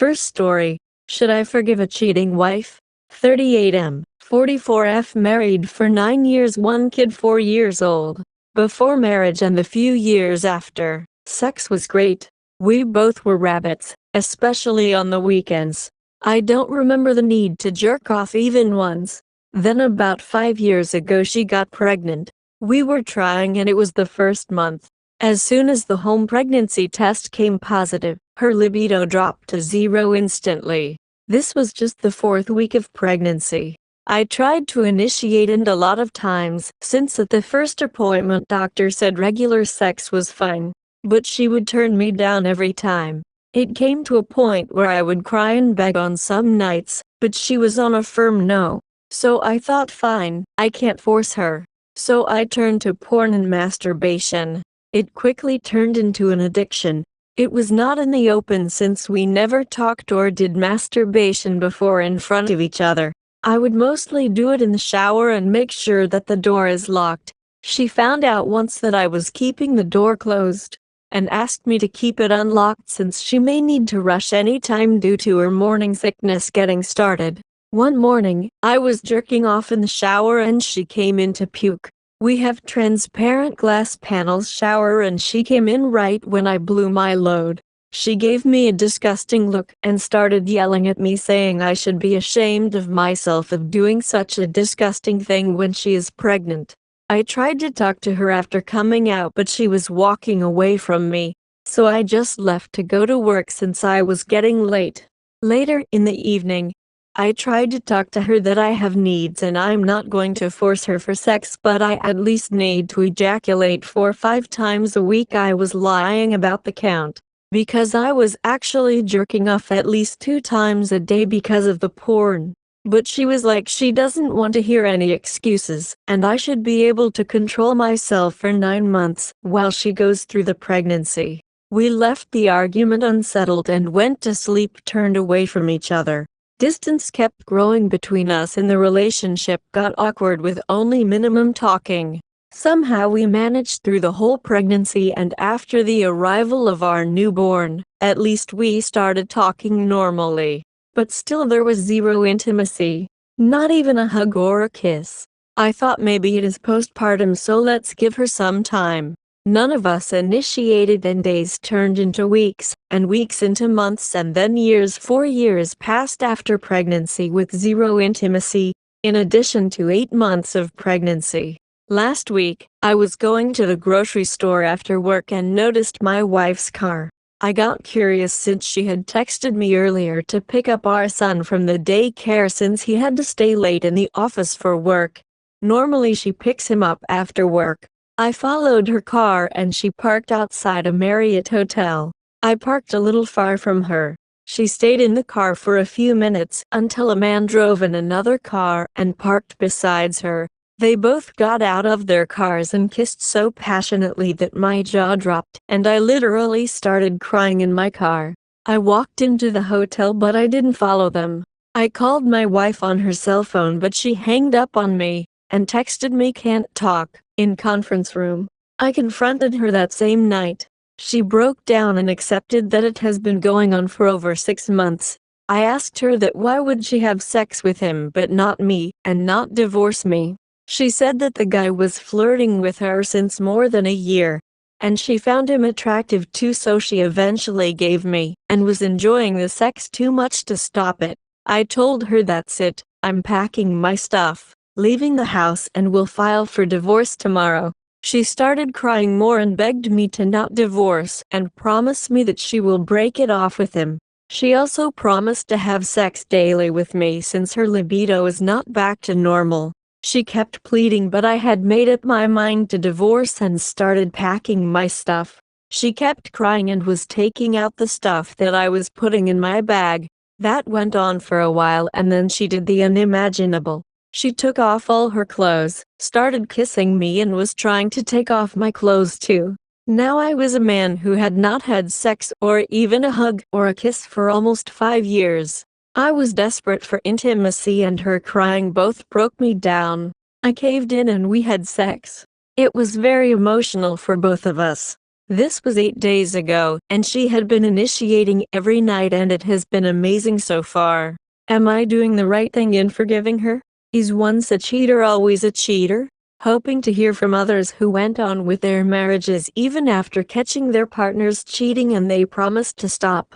First story. Should I forgive a cheating wife? 38M, 44F, married for 9 years, 1 kid 4 years old. Before marriage and the few years after, sex was great. We both were rabbits, especially on the weekends. I don't remember the need to jerk off even once. Then about 5 years ago she got pregnant. We were trying and it was the first month. As soon as the home pregnancy test came positive, her libido dropped to 0 instantly. This was just the 4th week of pregnancy. I tried to initiate and a lot of times, since at the first appointment doctor said regular sex was fine, but she would turn me down every time. It came to a point where I would cry and beg on some nights, but she was on a firm no. So I thought, fine, I can't force her. So I turned to porn and masturbation. It quickly turned into an addiction. It was not in the open since we never talked or did masturbation before in front of each other. I would mostly do it in the shower and make sure that the door is locked. She found out once that I was keeping the door closed and asked me to keep it unlocked since she may need to rush anytime due to her morning sickness getting started. One morning, I was jerking off in the shower and she came in to puke. We have transparent glass panels shower and she came in right when I blew my load. She gave me a disgusting look and started yelling at me saying I should be ashamed of myself of doing such a disgusting thing when she is pregnant. I tried to talk to her after coming out but she was walking away from me, so I just left to go to work since I was getting late. Later in the evening, I tried to talk to her that I have needs and I'm not going to force her for sex, but I at least need to ejaculate 4 or 5 times a week. I was lying about the count, because I was actually jerking off at least 2 times a day because of the porn. But she was like she doesn't want to hear any excuses, and I should be able to control myself for 9 months while she goes through the pregnancy. We left the argument unsettled and went to sleep, turned away from each other. Distance kept growing between us and the relationship got awkward with only minimum talking. Somehow we managed through the whole pregnancy, and after the arrival of our newborn, at least we started talking normally. But still there was 0 intimacy. Not even a hug or a kiss. I thought maybe it is postpartum, so let's give her some time. None of us initiated and days turned into weeks, and weeks into months, and then years. 4 years passed after pregnancy with 0 intimacy, in addition to 8 months of pregnancy. Last week, I was going to the grocery store after work and noticed my wife's car. I got curious since she had texted me earlier to pick up our son from the daycare since he had to stay late in the office for work. Normally she picks him up after work. I followed her car and she parked outside a Marriott hotel. I parked a little far from her. She stayed in the car for a few minutes until a man drove in another car and parked besides her. They both got out of their cars and kissed so passionately that my jaw dropped and I literally started crying in my car. I walked into the hotel but I didn't follow them. I called my wife on her cell phone but she hanged up on me and texted me can't talk, in conference room. I confronted her that same night. She broke down and accepted that it has been going on for over 6 months. I asked her that why would she have sex with him but not me, and not divorce me. She said that the guy was flirting with her since more than a year, and she found him attractive too, so she eventually gave me, and was enjoying the sex too much to stop it. I told her that's it, I'm packing my stuff, leaving the house, and will file for divorce tomorrow. She started crying more and begged me to not divorce and promised me that she will break it off with him. She also promised to have sex daily with me since her libido is not back to normal. She kept pleading but I had made up my mind to divorce and started packing my stuff. She kept crying and was taking out the stuff that I was putting in my bag. That went on for a while and then she did the unimaginable. She took off all her clothes, started kissing me and was trying to take off my clothes too. Now I was a man who had not had sex or even a hug or a kiss for almost 5 years. I was desperate for intimacy and her crying both broke me down. I caved in and we had sex. It was very emotional for both of us. This was 8 days ago, and she had been initiating every night, and it has been amazing so far. Am I doing the right thing in forgiving her? Is once a cheater always a cheater? Hoping to hear from others who went on with their marriages even after catching their partners cheating and they promised to stop.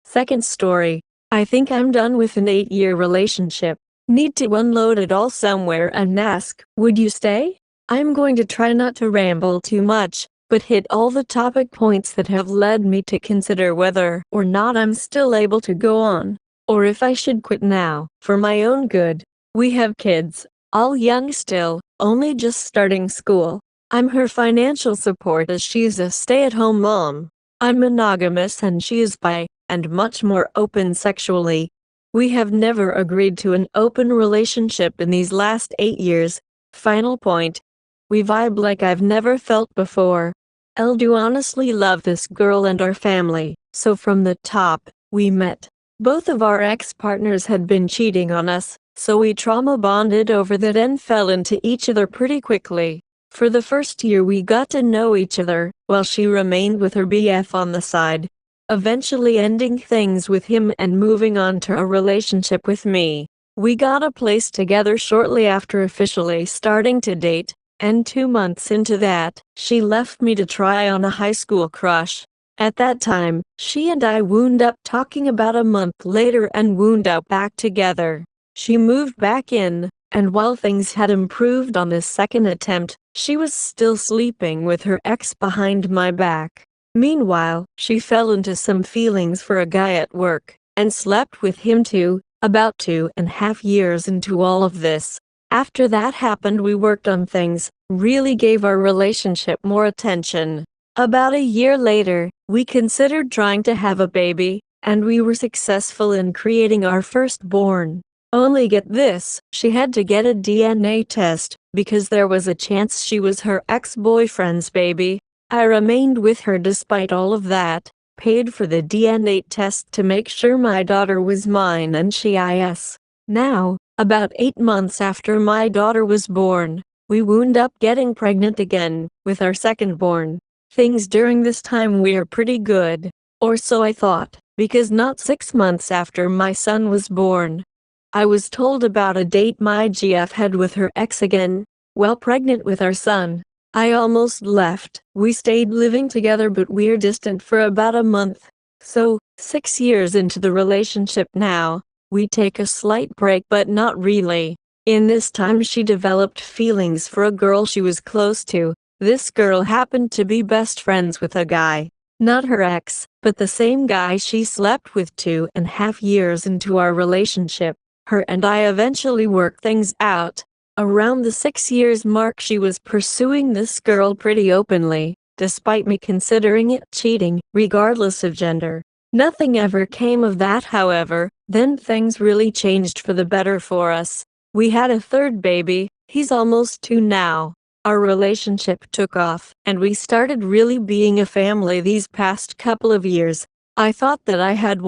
Second story. I think I'm done with an 8-year relationship. Need to unload it all somewhere and ask, would you stay? I'm going to try not to ramble too much, but hit all the topic points that have led me to consider whether or not I'm still able to go on, or if I should quit now, for my own good. We have kids, all young still, only just starting school. I'm her financial support as she's a stay-at-home mom. I'm monogamous and she is bi, and much more open sexually. We have never agreed to an open relationship in these last 8 years. Final point. We vibe like I've never felt before. I do honestly love this girl and our family, so from the top, we met. Both of our ex-partners had been cheating on us, so we trauma bonded over that and fell into each other pretty quickly. For the first year we got to know each other, while she remained with her BF on the side, eventually ending things with him and moving on to a relationship with me. We got a place together shortly after officially starting to date, and 2 months into that, she left me to try on a high school crush. At that time, she and I wound up talking about a month later and wound up back together. She moved back in, and while things had improved on this second attempt, she was still sleeping with her ex behind my back. Meanwhile, she fell into some feelings for a guy at work, and slept with him too, about 2.5 years into all of this. After that happened we worked on things, really gave our relationship more attention. About a year later, we considered trying to have a baby, and we were successful in creating our firstborn. Only get this, she had to get a DNA test, because there was a chance she was her ex-boyfriend's baby. I remained with her despite all of that, paid for the DNA test to make sure my daughter was mine and she is. Now, about 8 months after my daughter was born, we wound up getting pregnant again, with our second-born. Things during this time were pretty good, or so I thought, because not 6 months after my son was born, I was told about a date my GF had with her ex again, while pregnant with our son. I almost left. We stayed living together but we're distant for about a month. So, 6 years into the relationship now, we take a slight break but not really. In this time she developed feelings for a girl she was close to. This girl happened to be best friends with a guy. Not her ex, but the same guy she slept with 2.5 years into our relationship. Her and I eventually worked things out. Around the 6 years mark she was pursuing this girl pretty openly, despite me considering it cheating, regardless of gender. Nothing ever came of that however, then things really changed for the better for us. We had a third baby, he's almost 2 now. Our relationship took off, and we started really being a family these past couple of years. I thought that I had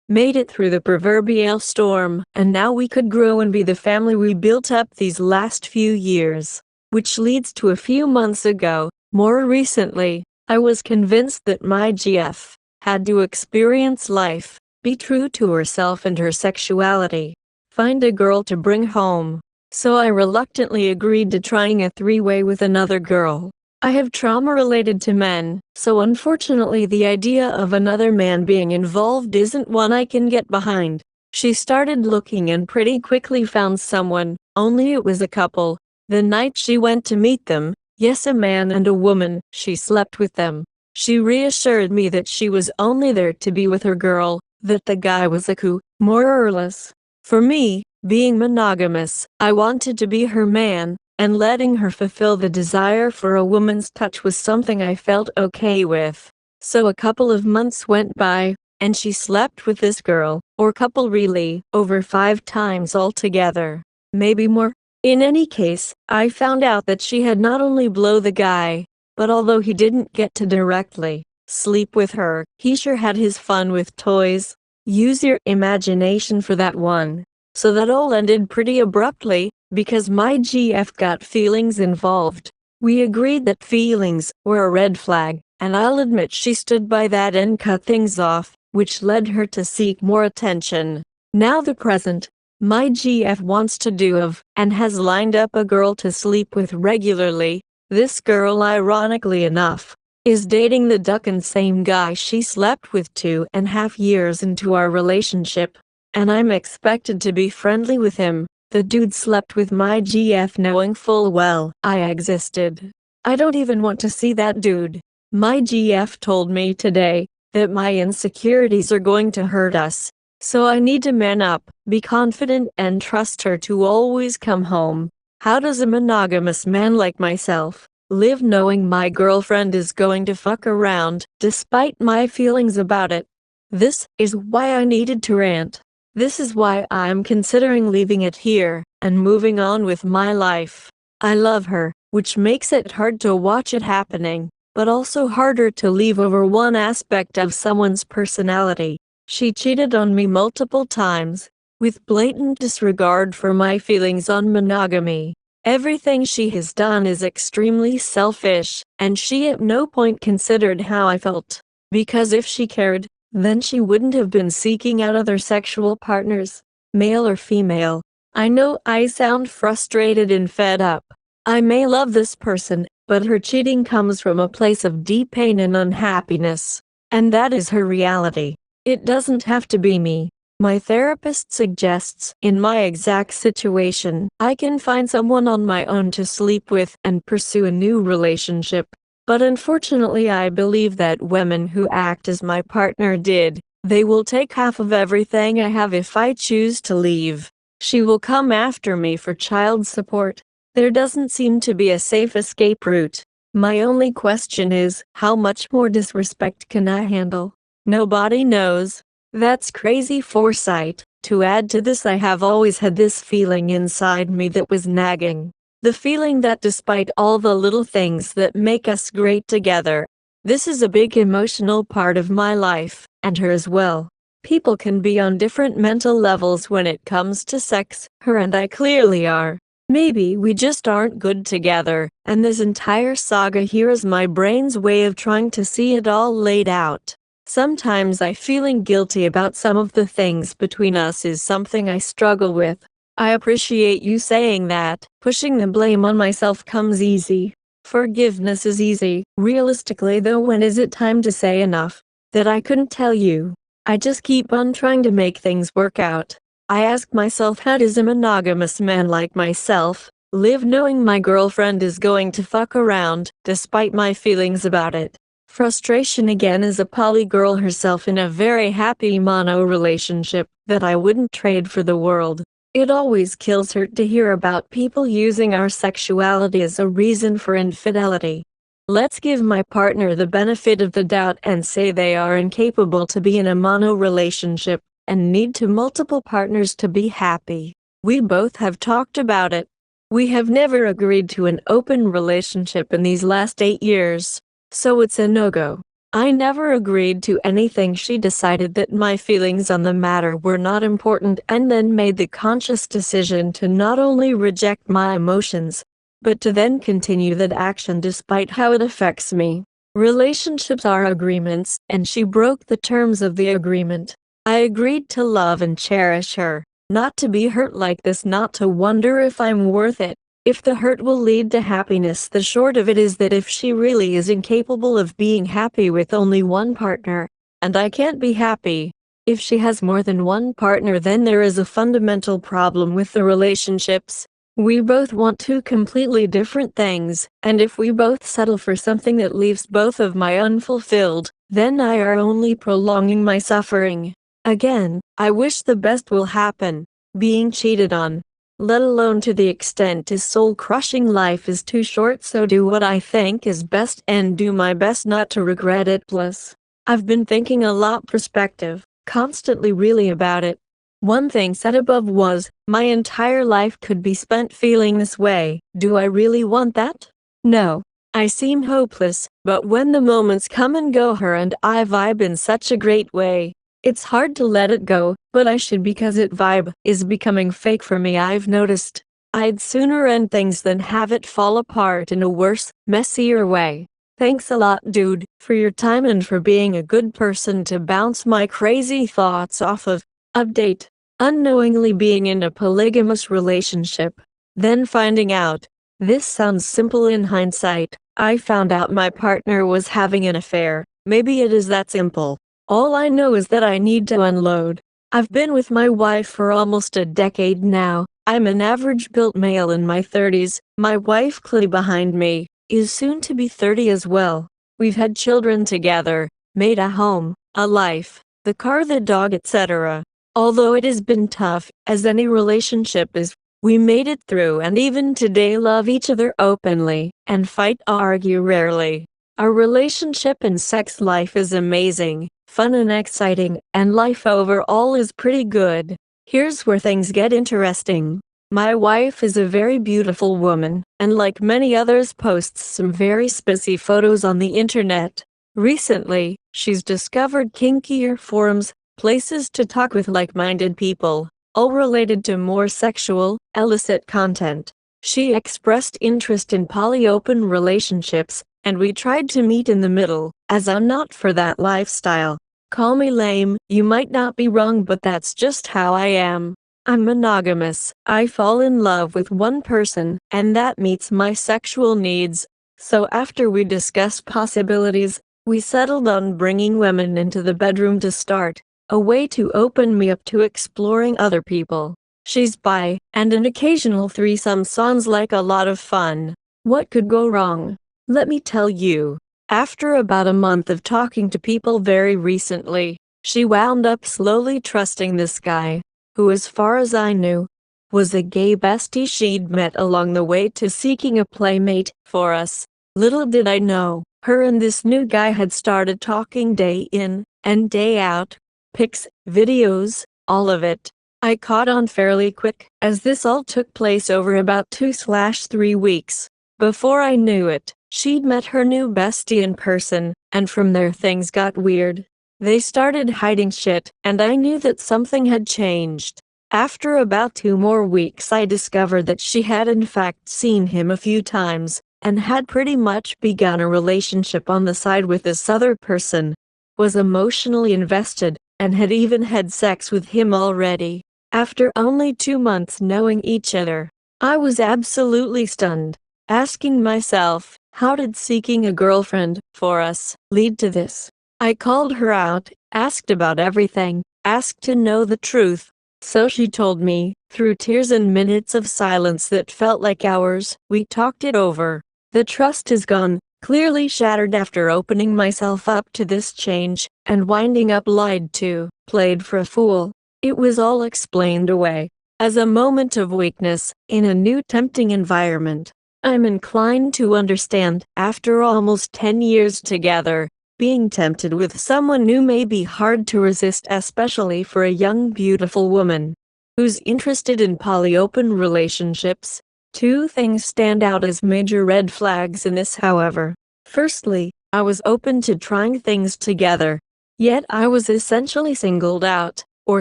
made it through the proverbial storm, and now we could grow and be the family we built up these last few years. Which leads to a few months ago, more recently, I was convinced that my GF had to experience life, be true to herself and her sexuality, find a girl to bring home. So I reluctantly agreed to trying a 3-way with another girl. I have trauma related to men, so unfortunately the idea of another man being involved isn't one I can get behind. She started looking and pretty quickly found someone, only it was a couple. The night she went to meet them, yes, a man and a woman, she slept with them. She reassured me that she was only there to be with her girl, that the guy was a coup, more or less. For me, being monogamous, I wanted to be her man, and letting her fulfill the desire for a woman's touch was something I felt okay with. So a couple of months went by, and she slept with this girl, or couple really, over 5 times altogether. Maybe more. In any case, I found out that she had not only blow the guy, but although he didn't get to directly sleep with her, he sure had his fun with toys. Use your imagination for that one. So that all ended pretty abruptly, because my GF got feelings involved. We agreed that feelings were a red flag, and I'll admit she stood by that and cut things off, which led her to seek more attention. Now the present. My GF wants to do of, and has lined up a girl to sleep with regularly. This girl, ironically enough, is dating the duckin' same guy she slept with 2.5 years into our relationship. And I'm expected to be friendly with him. The dude slept with my GF knowing full well I existed. I don't even want to see that dude. My GF told me today that my insecurities are going to hurt us. So I need to man up, be confident, and trust her to always come home. How does a monogamous man like myself live knowing my girlfriend is going to fuck around, despite my feelings about it? This is why I needed to rant. This is why I'm considering leaving it here and moving on with my life. I love her, which makes it hard to watch it happening, but also harder to leave over one aspect of someone's personality. She cheated on me multiple times, with blatant disregard for my feelings on monogamy. Everything she has done is extremely selfish, and she at no point considered how I felt. Because if she cared, then she wouldn't have been seeking out other sexual partners, male or female. I know I sound frustrated and fed up. I may love this person, but her cheating comes from a place of deep pain and unhappiness. And that is her reality. It doesn't have to be me. My therapist suggests, in my exact situation, I can find someone on my own to sleep with and pursue a new relationship. But unfortunately, I believe that women who act as my partner did, they will take half of everything I have if I choose to leave. She will come after me for child support. There doesn't seem to be a safe escape route. My only question is, how much more disrespect can I handle? Nobody knows. That's crazy foresight. To add to this, I have always had this feeling inside me that was nagging. The feeling that despite all the little things that make us great together, this is a big emotional part of my life, and her as well. People can be on different mental levels when it comes to sex. Her and I clearly are. Maybe we just aren't good together, and this entire saga here is my brain's way of trying to see it all laid out. Sometimes feeling guilty about some of the things between us is something I struggle with. I appreciate you saying that. Pushing the blame on myself comes easy. Forgiveness is easy. Realistically though, when is it time to say enough? That I couldn't tell you. I just keep on trying to make things work out. I ask myself, how does a monogamous man like myself live knowing my girlfriend is going to fuck around, despite my feelings about it? Frustration again is a poly girl herself in a very happy mono relationship that I wouldn't trade for the world. It always kills her to hear about people using our sexuality as a reason for infidelity. Let's give my partner the benefit of the doubt and say they are incapable to be in a mono relationship and need to multiple partners to be happy. We both have talked about it. We have never agreed to an open relationship in these last 8 years. So it's a no-go. I never agreed to anything. She decided that my feelings on the matter were not important and then made the conscious decision to not only reject my emotions, but to then continue that action despite how it affects me. Relationships are agreements, and she broke the terms of the agreement. I agreed to love and cherish her, not to be hurt like this, not to wonder if I'm worth it. If the hurt will lead to happiness, the short of it is that if she really is incapable of being happy with only one partner, and I can't be happy, if she has more than one partner, then there is a fundamental problem with the relationships. We both want two completely different things, and if we both settle for something that leaves both of my unfulfilled, then I are only prolonging my suffering. Again, I wish the best will happen. Being cheated on, let alone to the extent is soul-crushing. Life is too short, so do what I think is best and do my best not to regret it. Plus, I've been thinking a lot perspective, constantly really about it. One thing said above was, my entire life could be spent feeling this way. Do I really want that? No. I seem hopeless, but when the moments come and go, her and I vibe in such a great way. It's hard to let it go, but I should, because it vibe is becoming fake for me. I've noticed. I'd sooner end things than have it fall apart in a worse, messier way. Thanks a lot, dude, for your time and for being a good person to bounce my crazy thoughts off of. Update. Unknowingly being in a polygamous relationship. Then finding out. This sounds simple in hindsight. I found out my partner was having an affair. Maybe it is that simple. All I know is that I need to unload. I've been with my wife for almost a decade now. I'm an average-built male in my 30s. My wife, Chloe behind me, is soon to be 30 as well. We've had children together, made a home, a life, the car, the dog, etc. Although it has been tough, as any relationship is, we made it through and even today love each other openly, and fight or argue rarely. Our relationship and sex life is amazing, fun and exciting, and life overall is pretty good. Here's where things get interesting. My wife is a very beautiful woman, and like many others posts some very spicy photos on the internet. Recently, she's discovered kinkier forums, places to talk with like-minded people, all related to more sexual, illicit content. She expressed interest in poly-open relationships, and we tried to meet in the middle, as I'm not for that lifestyle. Call me lame, you might not be wrong, but that's just how I am. I'm monogamous. I fall in love with one person, and that meets my sexual needs. So after we discussed possibilities, we settled on bringing women into the bedroom to start, a way to open me up to exploring other people. She's bi, and an occasional threesome sounds like a lot of fun. What could go wrong? Let me tell you. After about a month of talking to people very recently, she wound up slowly trusting this guy, who as far as I knew, was a gay bestie she'd met along the way to seeking a playmate for us. Little did I know, her and this new guy had started talking day in and day out. Pics, videos, all of it. I caught on fairly quick, as this all took place over about 2/3 weeks. Before I knew it, she'd met her new bestie in person, and from there things got weird. They started hiding shit, and I knew that something had changed. After about 2 more weeks, I discovered that she had in fact seen him a few times, and had pretty much begun a relationship on the side with this other person, was emotionally invested, and had even had sex with him already. After only 2 months knowing each other, I was absolutely stunned, asking myself, how did seeking a girlfriend for us lead to this? I called her out, asked about everything, asked to know the truth. So she told me, through tears and minutes of silence that felt like hours. We talked it over. The trust is gone, clearly shattered after opening myself up to this change, and winding up lied to, played for a fool. It was all explained away, as a moment of weakness, in a new tempting environment. I'm inclined to understand, after almost 10 years together, being tempted with someone new may be hard to resist, especially for a young beautiful woman who's interested in poly-open relationships. 2 things stand out as major red flags in this, however. Firstly, I was open to trying things together, yet I was essentially singled out, or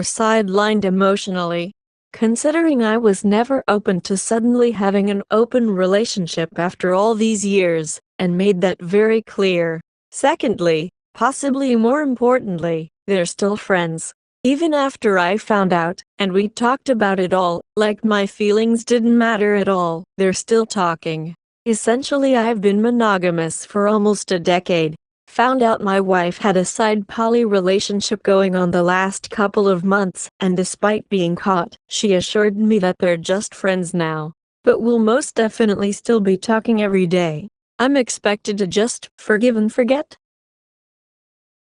sidelined emotionally. Considering I was never open to suddenly having an open relationship after all these years, and made that very clear. Secondly, possibly more importantly, they're still friends. Even after I found out, and we talked about it all, like my feelings didn't matter at all, they're still talking. Essentially, I've been monogamous for almost a decade. Found out my wife had a side poly relationship going on the last couple of months, and despite being caught, she assured me that they're just friends now, but will most definitely still be talking every day. I'm expected to just forgive and forget?